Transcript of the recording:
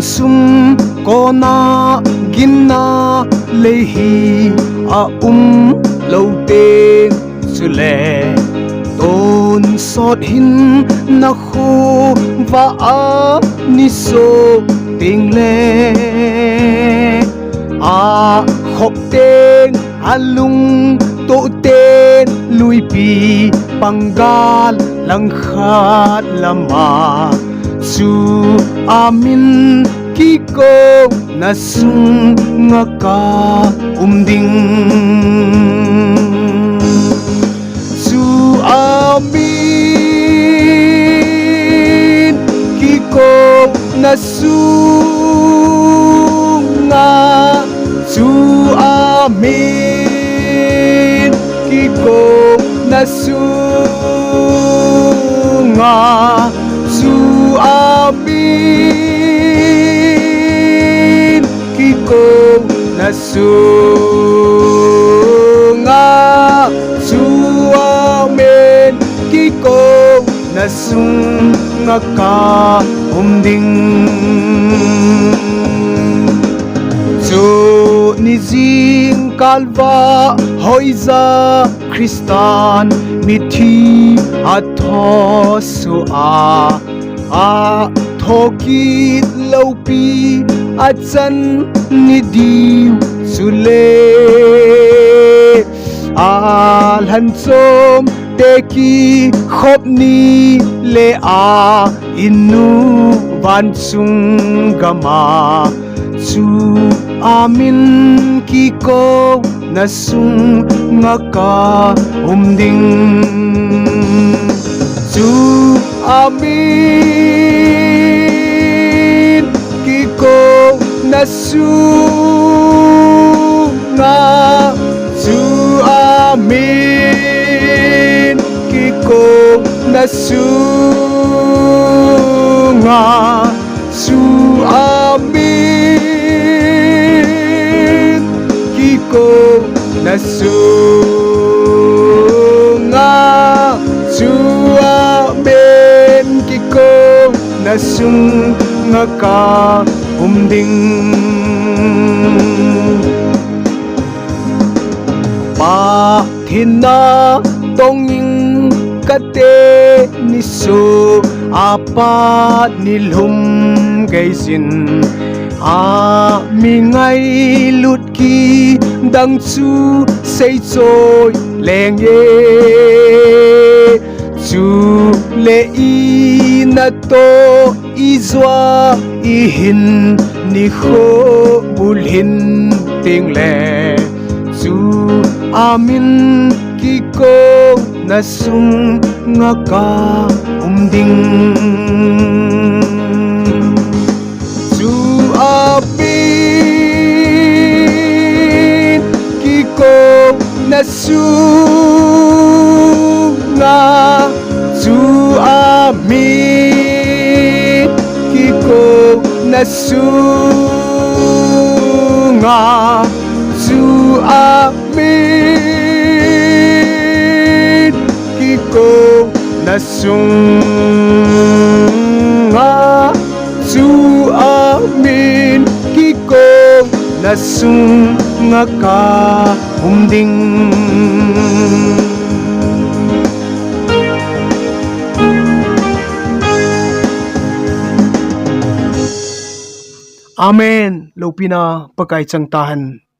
sum kona ginna lehi a lo te sule ton sot hin na khu va a ni so ting le a khop teng alung to ten lui pi pangal lang khat lama su amin ki ko na sung ngaka ding su amin ki ko na sung nga su amin ki ko na sung nga su amin ki ko na sung nga su amin ki ko na sung nga ka ding so ni jing kalva hoiza Kristan mithi atho su a thoki lopi achan ni diu sule al hansom teki khop ni le a inu van sung gama su amin ki ko na sung ngaka ding su amin ki ko na sung nga su amin ki ko na sung nga su amin ki ko na sung nga su amin ki ko na sung nga ka ding pa thina tonging kate ni so apa nilhum gaisin a mi ngai lut ki dang chu sei choi leng ye chu le i na to izwa i hin ni kho bul hin ting le chu amin ki ko na sung nga ka ding su amin ki ko na sung nga su amin ki ko na sung nga su amin ki ko na sung nga su amin ki ko na sung nga ka ding Amen. Lopina pakai chang tahan.